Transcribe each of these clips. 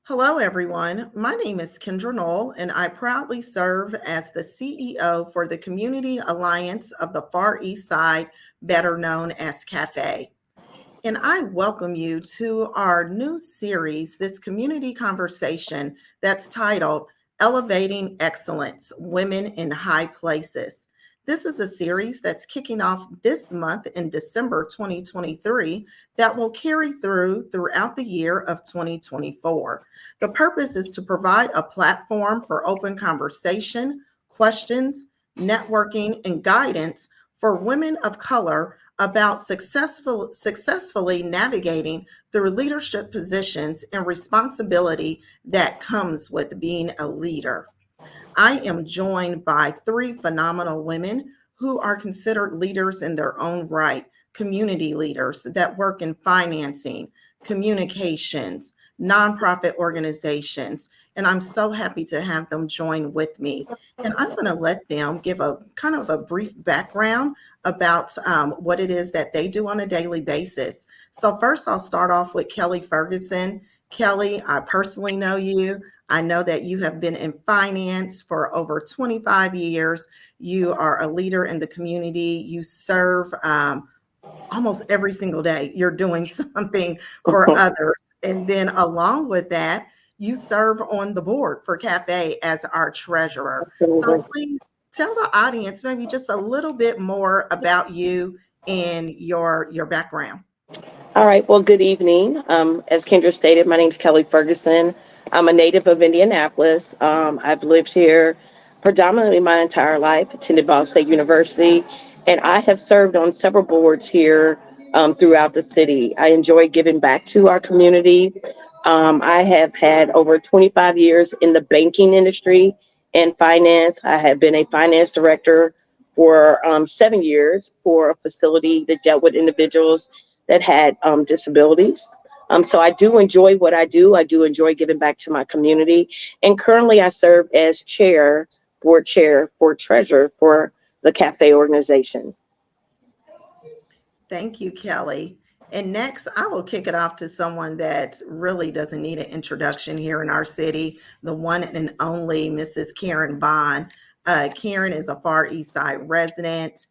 Hello, everyone. My name is Kendra Knoll, and I proudly serve as the CEO for the Community Alliance of the Far East Side, better known as CAFE. And I welcome you to our new series, this community conversation that's titled Elevating Excellence Women in High Places. This is a series that's kicking off this month in December 2023 that will carry throughout the year of 2024. The purpose is to provide a platform for open conversation, questions, networking, and guidance for women of color about successfully navigating through leadership positions and responsibility that comes with being a leader. I am joined by three phenomenal women who are considered leaders in their own right, community leaders that work in financing, communications, nonprofit organizations. And I'm so happy to have them join with me. And I'm going to let them give a kind of a brief background about what it is that they do on a daily basis. So, first, I'll start off with Kelly Ferguson. Kelly, I personally know you. I know that you have been in finance for over 25 years. You are a leader in the community. You serve almost every single day. You're doing something for others. And then, along with that, you serve on the board for Cafe as our treasurer. So, Absolutely. please tell the audience maybe just a little bit more about you and your background. All right. Well, good evening. As Kendra stated, my name is Kelly Ferguson. I'm a native of Indianapolis. I've lived here predominantly my entire life, attended Ball State University, and I have served on several boards here throughout the city. I enjoy giving back to our community. I have had over 25 years in the banking industry and finance. I have been a finance director for 7 years for a facility that dealt with individuals that had disabilities. So I do enjoy what I do. I do enjoy giving back to my community. And currently I serve as board chair for treasurer for the cafe organization. Thank you, Kelly. And next, I will kick it off to someone that really doesn't need an introduction here in our city, the one and only Mrs. Karen Bond. Karen is a Far East Side resident.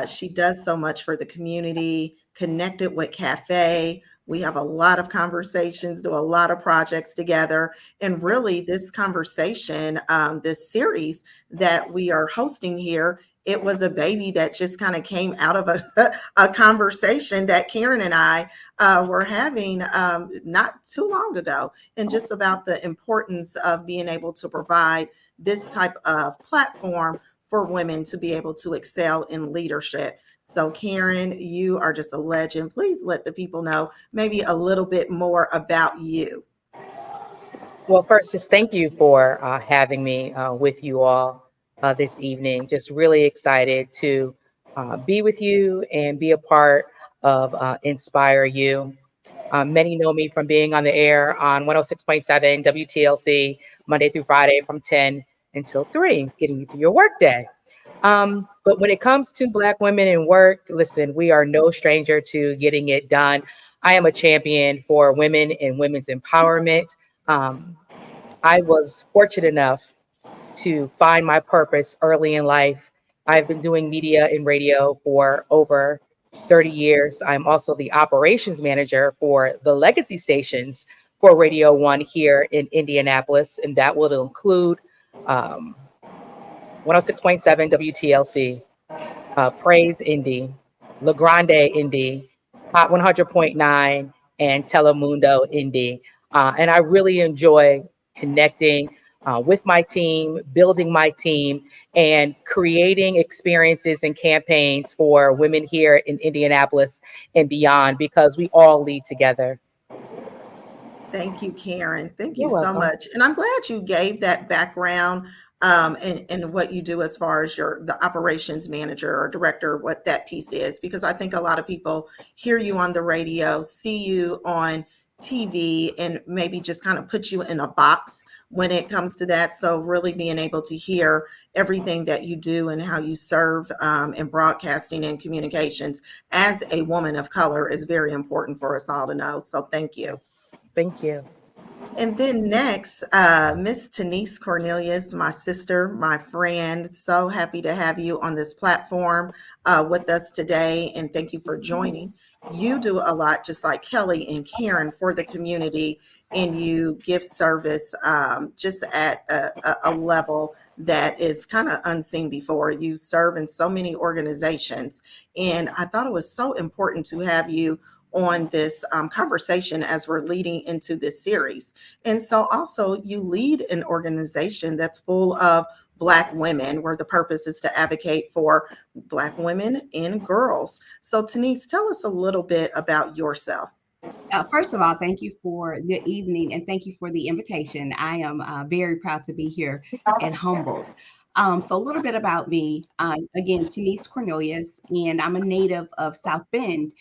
She does so much for the community, connected with Cafe. We have a lot of conversations, do a lot of projects together. And really, this conversation, this series that we are hosting here, it was a baby that just kind of came out of a conversation that Karen and I were having not too long ago, and just about the importance of being able to provide this type of platform for women to be able to excel in leadership. So, Karen, you are just a legend. Please let the people know maybe a little bit more about you. Well, first, just thank you for having me with you all this evening. Just really excited to be with you and be a part of Inspire You. Many know me from being on the air on 106.7 WTLC Monday through Friday from 10 until 3, getting you through your workday. But when it comes to Black women in work, listen, we are no stranger to getting it done. I am a champion for women and women's empowerment. Um, I was fortunate enough to find my purpose early in life. I've been doing media and radio for over 30 years. I'm also the operations manager for the legacy stations for Radio One here in Indianapolis, and that will include um, 106.7 WTLC, Praise Indy, La Grande Indy, Hot 100.9, and Telemundo Indy. And I really enjoy connecting with my team, building my team, and creating experiences and campaigns for women here in Indianapolis and beyond because we all lead together. Thank you, Karen. Thank you You're so welcome. much. And I'm glad you gave that background and what you do as far as the operations manager or director, what that piece is, because I think a lot of people hear you on the radio, see you on TV, and maybe just kind of put you in a box when it comes to that. So really being able to hear everything that you do and how you serve in broadcasting and communications as a woman of color is very important for us all to know. So thank you. Yes. Thank you. And then next, Miss Denise Cornelius, my sister, my friend. So happy to have you on this platform with us today, and thank you for joining. You do a lot, just like Kelly and Karen, for the community, and you give service just at a level that is kind of unseen before. You serve in so many organizations, and I thought it was so important to have you on this conversation as we're leading into this series. And so also you lead an organization that's full of Black women, where the purpose is to advocate for Black women and girls. So Denise, tell us a little bit about yourself. First of all, thank you for the evening and thank you for the invitation. I am very proud to be here and humbled. So, a little bit about me. Again, Denise Cornelius, and I'm a native of South Bend,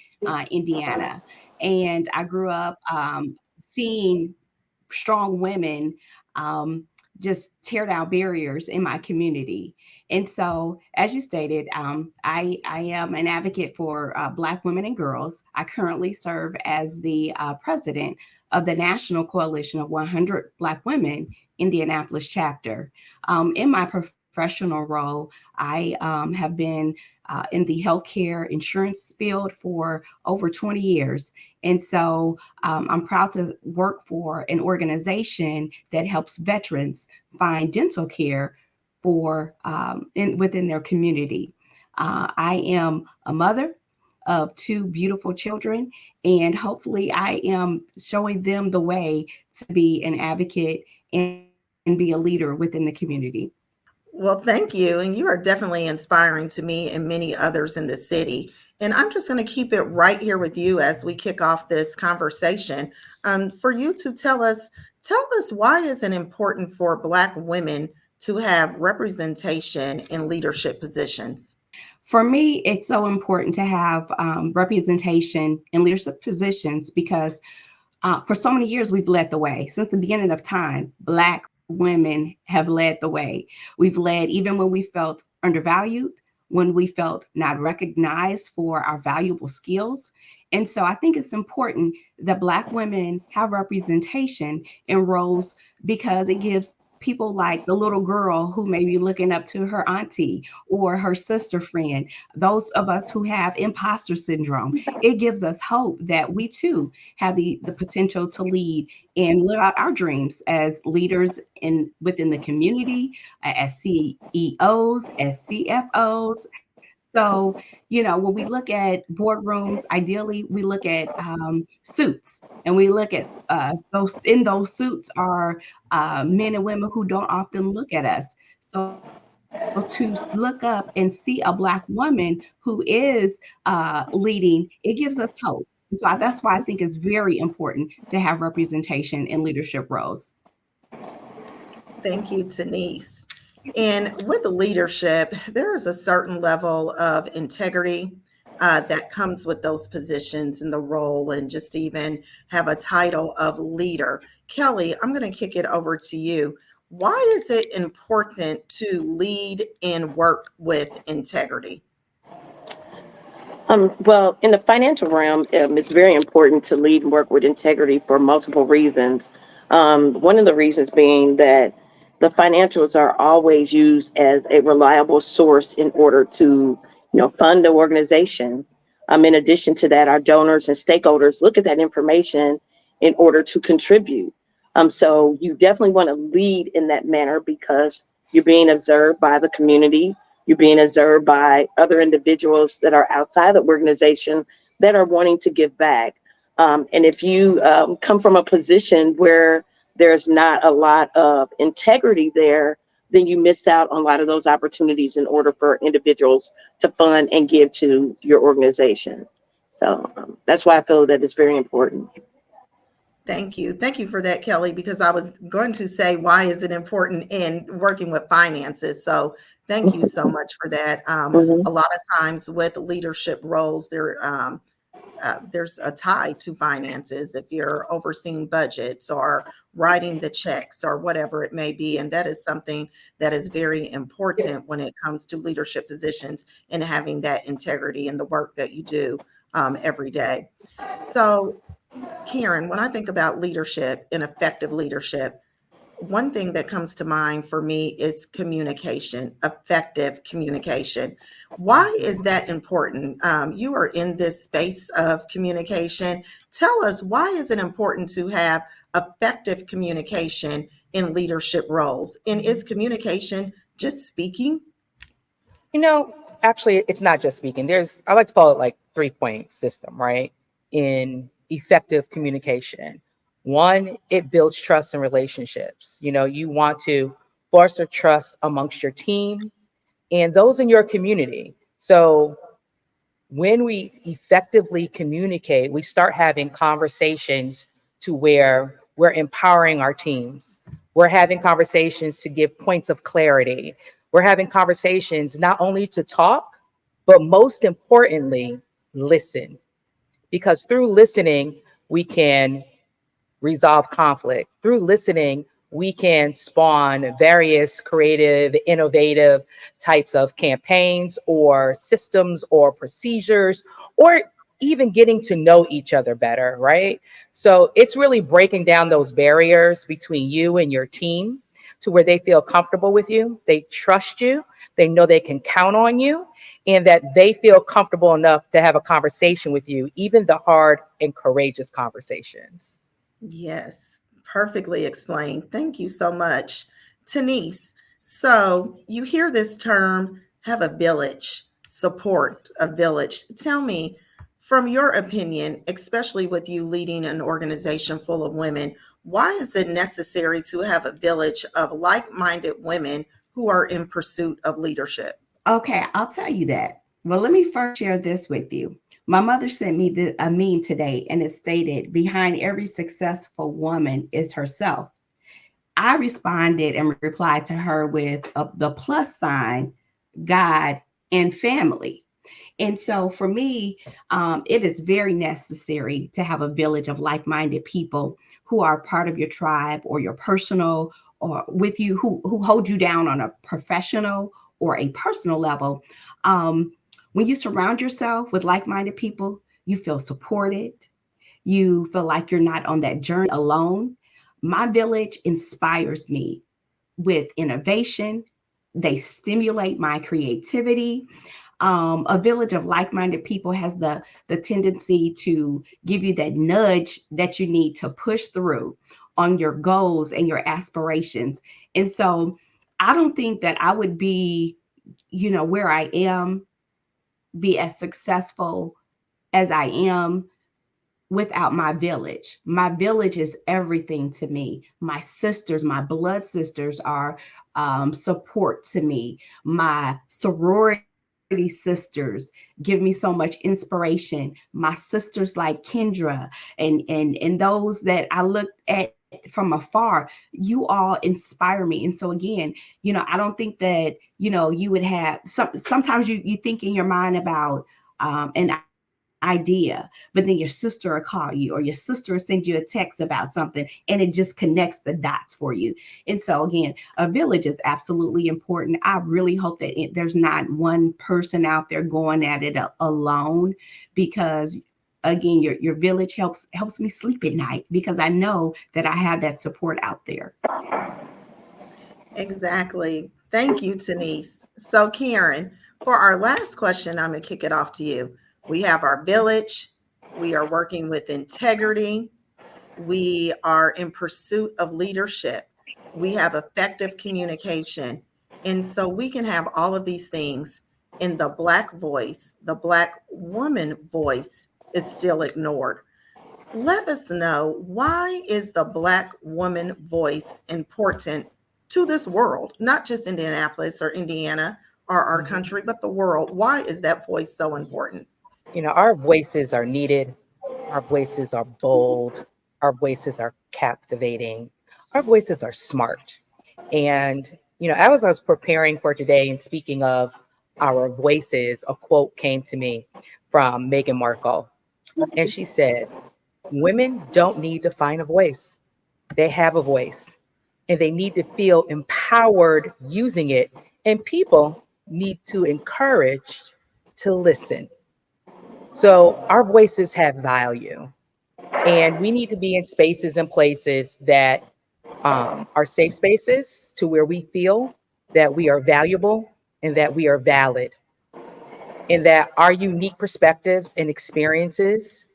Indiana. And I grew up seeing strong women um, just tear down barriers in my community. And so, as you stated, I am an advocate for Black women and girls. I currently serve as the president of the National Coalition of 100 Black Women Indianapolis chapter. In my professional role, I have been in the healthcare insurance field for over 20 years. And so I'm proud to work for an organization that helps veterans find dental care for within their community. I am a mother of two beautiful children, and hopefully I am showing them the way to be an advocate and be a leader within the community. Well, thank you. And you are definitely inspiring to me and many others in the city. And I'm just going to keep it right here with you as we kick off this conversation. For you to tell us why is it important for Black women to have representation in leadership positions? For me, it's so important to have representation in leadership positions because for so many years, we've led the way. Since the beginning of time, Black women have led the way. We've led even when we felt undervalued, when we felt not recognized for our valuable skills. And so I think it's important that Black women have representation in roles because it gives people like the little girl who may be looking up to her auntie or her sister friend, those of us who have imposter syndrome, it gives us hope that we too have the potential to lead and live out our dreams as leaders in within the community, as CEOs, as CFOs. So, when we look at boardrooms, ideally we look at suits, and we look at those suits are men and women who don't often look at us. So to look up and see a Black woman who is leading, it gives us hope. And so that's why I think it's very important to have representation in leadership roles. Thank you, Denise. And with leadership, there is a certain level of integrity that comes with those positions and the role, and just to even have a title of leader. Kelly, I'm going to kick it over to you. Why is it important to lead and work with integrity? Well, in the financial realm, it's very important to lead and work with integrity for multiple reasons. One of the reasons being that the financials are always used as a reliable source in order to, fund the organization. In addition to that, our donors and stakeholders look at that information in order to contribute. So you definitely want to lead in that manner because you're being observed by the community. You're being observed by other individuals that are outside the organization that are wanting to give back. And if you come from a position where there's not a lot of integrity there, then you miss out on a lot of those opportunities in order for individuals to fund and give to your organization. So that's why I feel that it's very important. Thank you. Thank you for that, Kelly, because I was going to say, why is it important in working with finances? So thank you so much for that. Mhm. A lot of times with leadership roles, there's a tie to finances if you're overseeing budgets or writing the checks or whatever it may be. And that is something that is very important when it comes to leadership positions and having that integrity in the work that you do every day. So Karen, when I think about leadership and effective leadership, one thing that comes to mind for me is communication, effective communication. Why is that important? You are in this space of communication. Tell us, why is it important to have effective communication in leadership roles? And is communication just speaking? You know, actually, it's not just speaking. I like to call it like 3-point system, right? In effective communication. One, it builds trust and relationships. You know, you want to foster trust amongst your team and those in your community. So when we effectively communicate, we start having conversations to where we're empowering our teams. We're having conversations to give points of clarity. We're having conversations not only to talk, but most importantly, listen. Because through listening, we can resolve conflict. Through listening, we can spawn various creative, innovative types of campaigns or systems or procedures, or even getting to know each other better, right? So it's really breaking down those barriers between you and your team to where they feel comfortable with you, they trust you, they know they can count on you, and that they feel comfortable enough to have a conversation with you, even the hard and courageous conversations. Yes, perfectly explained. Thank you so much. Denise, so you hear this term, have a village, support a village. Tell me, from your opinion, especially with you leading an organization full of women, why is it necessary to have a village of like minded women who are in pursuit of leadership? Okay, I'll tell you that. Well, let me first share this with you. My mother sent me a meme today, and it stated, behind every successful woman is herself. I responded and replied to her with the plus sign, God and family. And so for me, it is very necessary to have a village of like minded people who are part of your tribe or your personal or with you, who hold you down on a professional or a personal level. Um, when you surround yourself with like minded people, you feel supported. You feel like you're not on that journey alone. My village inspires me with innovation. They stimulate my creativity. A village of like-minded people has the tendency to give you that nudge that you need to push through on your goals and your aspirations. And so I don't think that I would be, where I am, be as successful as I am without my village. My village is everything to me. My sisters, my blood sisters are support to me. My sorority sisters give me so much inspiration. My sisters like Kendra and those that I look at from afar, you all inspire me. And so again, I don't think that, you would have sometimes you think in your mind about an idea, but then your sister will call you or your sister will send you a text about something and it just connects the dots for you. And so again, a village is absolutely important. I really hope that there's not one person out there going at it alone, because again, your village helps me sleep at night because I know that I have that support out there. Exactly. Thank you, Denise. So, Karen, for our last question, I'm going to kick it off to you. We have our village. We are working with integrity. We are in pursuit of leadership. We have effective communication. And so we can have all of these things, in the Black voice, the Black woman voice is still ignored. Let us know, why is the Black woman voice important to this world, not just Indianapolis or Indiana or our Mhm. country, but the world? Why is that voice so important? You know, our voices are needed, our voices are bold, our voices are captivating, our voices are smart. And, as I was preparing for today and speaking of our voices, a quote came to me from Meghan Markle. And she said, women don't need to find a voice, they have a voice, and they need to feel empowered using it. And people need to encourage to listen. So our voices have value. And we need to be in spaces and places that are safe spaces, to where we feel that we are valuable and that we are valid, and that our unique perspectives and experiences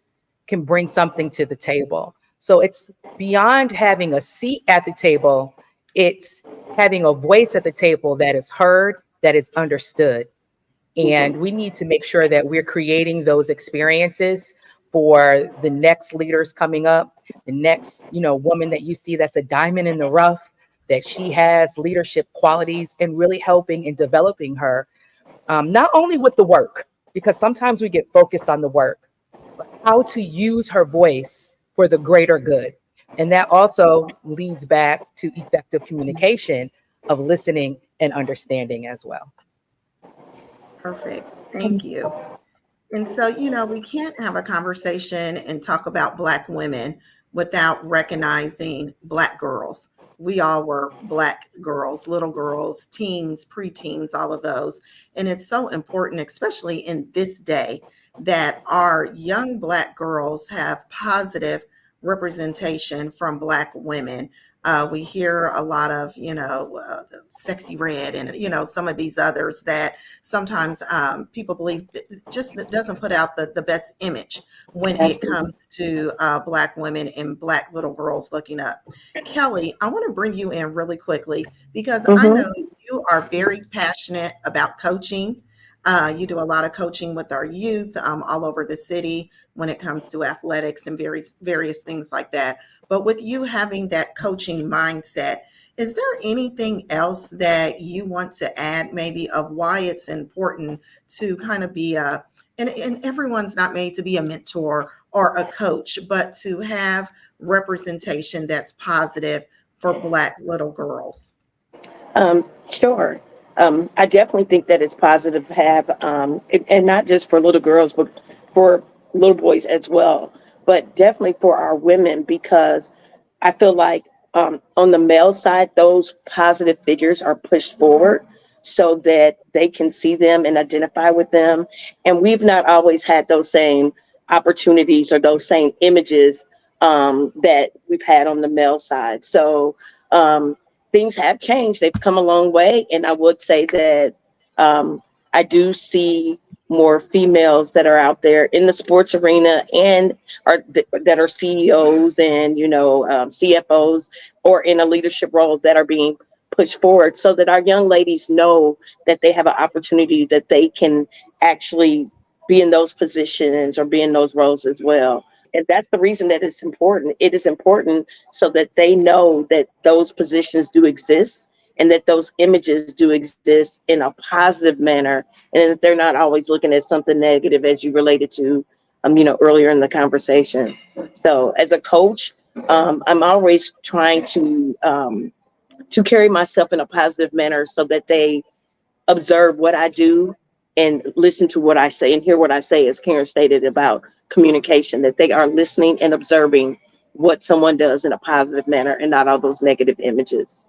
can bring something to the table. So it's beyond having a seat at the table, it's having a voice at the table that is heard, that is understood. And we need to make sure that we're creating those experiences for the next leaders coming up, the next, woman that you see that's a diamond in the rough, that she has leadership qualities, and really helping and developing her, not only with the work, because sometimes we get focused on the work, but how to use her voice for the greater good. And that also leads back to effective communication of listening and understanding as well. Perfect. Thank you. And so, we can't have a conversation and talk about Black women without recognizing Black girls. We all were Black girls, little girls, teens, preteens, all of those. And it's so important, especially in this day, that our young Black girls have positive representation from Black women. We hear a lot of, Sexy Red and, some of these others that sometimes people believe that just doesn't put out the best image when it comes to Black women and Black little girls looking up. Kelly, I want to bring you in really quickly because I know you are very passionate about coaching. You do a lot of coaching with our youth all over the city when it comes to athletics and various things like that. But with you having that coaching mindset, is there anything else that you want to add, maybe, of why it's important to kind of be and everyone's not made to be a mentor or a coach, but to have representation that's positive for Black little girls? Sure. I definitely think that it's positive to have, and not just for little girls, but for little boys as well, but definitely for our women, because I feel like on the male side, those positive figures are pushed forward so that they can see them and identify with them. And we've not always had those same opportunities or those same images that we've had on the male side. So things have changed. They've come a long way. And I would say that I do see more females that are out there in the sports arena and that are CEOs and, CFOs or in a leadership role that are being pushed forward, so that our young ladies know that they have an opportunity, that they can actually be in those positions or be in those roles as well. And that's the reason that it's important. It is important so that they know that those positions do exist and that those images do exist in a positive manner, and that they're not always looking at something negative, as you related to, earlier in the conversation. So as a coach, I'm always trying to carry myself in a positive manner so that they observe what I do and listen to what I say and hear what I say, as Karen stated about communication, that they are listening and observing what someone does in a positive manner and not all those negative images.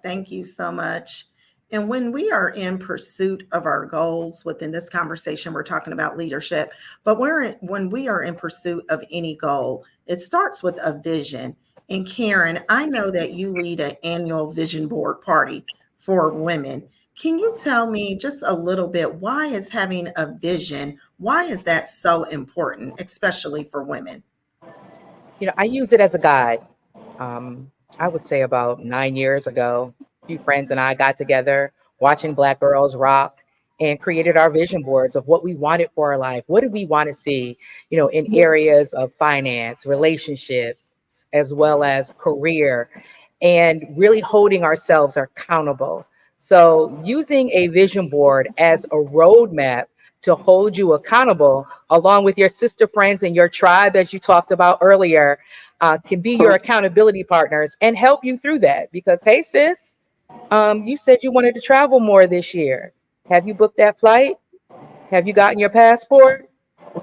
Thank you so much. And when we are in pursuit of our goals, within this conversation, we're talking about leadership, but when we are in pursuit of any goal, it starts with a vision. And Karen, I know that you lead an annual vision board party for women. Can you tell me just a little bit, why is having a vision, why is that so important, especially for women? I use it as a guide. I would say about 9 years ago, a few friends and I got together watching Black Girls Rock and created our vision boards of what we wanted for our life. What did we want to see, in areas of finance, relationships, as well as career, and really holding ourselves accountable. So using a vision board as a roadmap to hold you accountable, along with your sister friends and your tribe, as you talked about earlier, can be your accountability partners and help you through that. Because, hey, sis, you said you wanted to travel more this year. Have you booked that flight? Have you gotten your passport?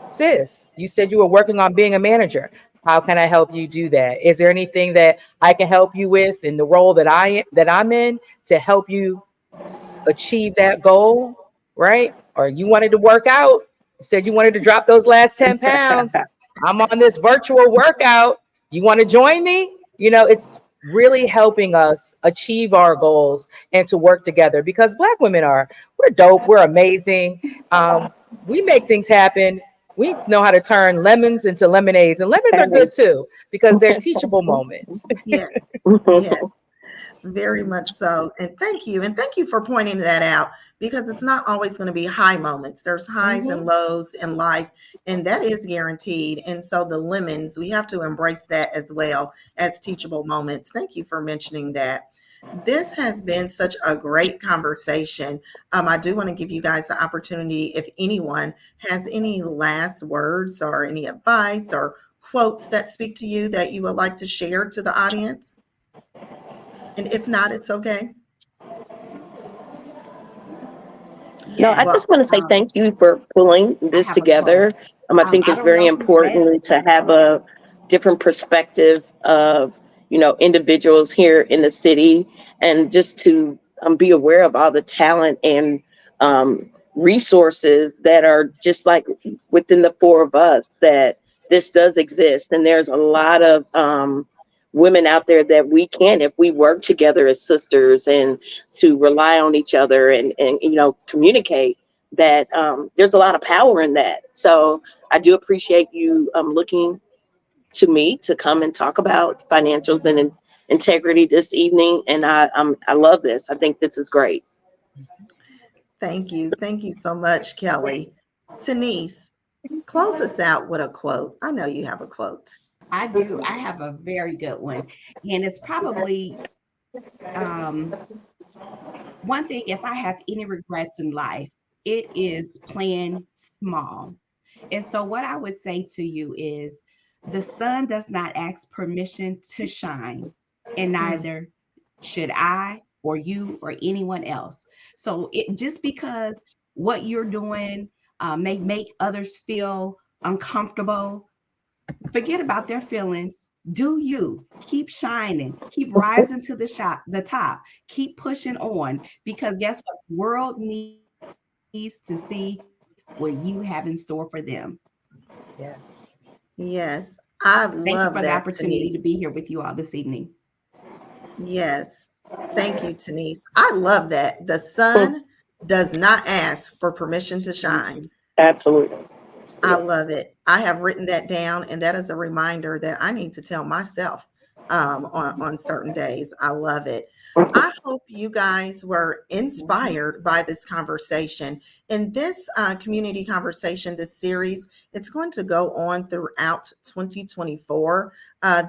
Sis, you said you were working on being a manager. How can I help you do that? Is there anything that I can help you with in the role that I'm in to help you achieve that goal, right? Or you wanted to work out, you said you wanted to drop those last 10 pounds. I'm on this virtual workout. You want to join me? It's really helping us achieve our goals and to work together because Black women we're dope. We're amazing. We make things happen. We know how to turn lemons into lemonades, and lemons are good too because they're teachable moments. Yes, yes. Very much so. And thank you. And thank you for pointing that out because it's not always going to be high moments. There's highs and lows in life, and that is guaranteed. And so the lemons, we have to embrace that as well as teachable moments. Thank you for mentioning that. This has been such a great conversation. I do want to give you guys the opportunity if anyone has any last words or any advice or quotes that speak to you that you would like to share to the audience. And if not, it's okay. No, I Well, just want to say thank you for pulling this have a together. I think I it's don't very know who said important to have a different perspective of, individuals here in the city and just to be aware of all the talent and resources that are just like within the four of us, that this does exist. And there's a lot of women out there that we can, if we work together as sisters and to rely on each other and communicate, that there's a lot of power in that. So I do appreciate you looking to me to come and talk about financials and integrity this evening. And I love this. I think this is great. thank you. Thank you so much, Kelly. Tanise, close us out with a quote. I know you have a quote. I do. I have a very good one. And it's probably one thing, if I have any regrets in life, it is playing small. And so, what I would say to you is the sun does not ask permission to shine, and neither should I or you or anyone else. So, just because what you're doing may make others feel uncomfortable, forget about their feelings. Do you keep shining, keep rising to the top, keep pushing on because guess what? The world needs to see what you have in store for them. Yes. Yes, I Thank you love for the that, opportunity to Tanise. be here with you all this evening. Yes, thank you, Tanise. I love that. The sun does not ask for permission to shine. Absolutely. I love it. I have written that down, and that is a reminder that I need to tell myself on certain days. I love it. I hope you guys were inspired by this conversation. In this community conversation, this series, it's going to go on throughout 2024.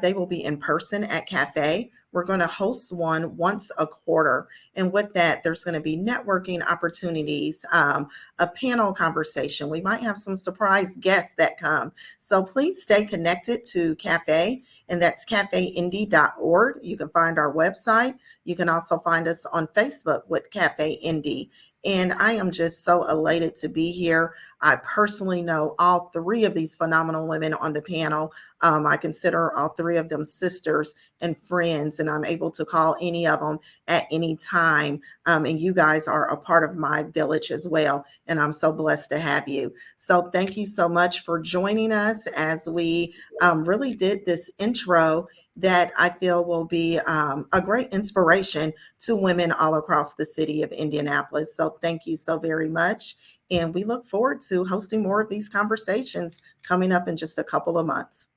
They will be in person at Cafe. We're going to host one once a quarter. And with that, there's going to be networking opportunities, a panel conversation. We might have some surprise guests that come. So please stay connected to Cafe, and that's cafeindy.org. You can find our website. You can also find us on Facebook with Cafe Indy. And I am just so elated to be here. I personally know all three of these phenomenal women on the panel. I consider all three of them sisters and friends, and I'm able to call any of them at any time. And you guys are a part of my village as well. And I'm so blessed to have you. So thank you so much for joining us as we really did this intro that I feel will be a great inspiration to women all across the city of Indianapolis. So thank you so very much. And we look forward to hosting more of these conversations coming up in just a couple of months.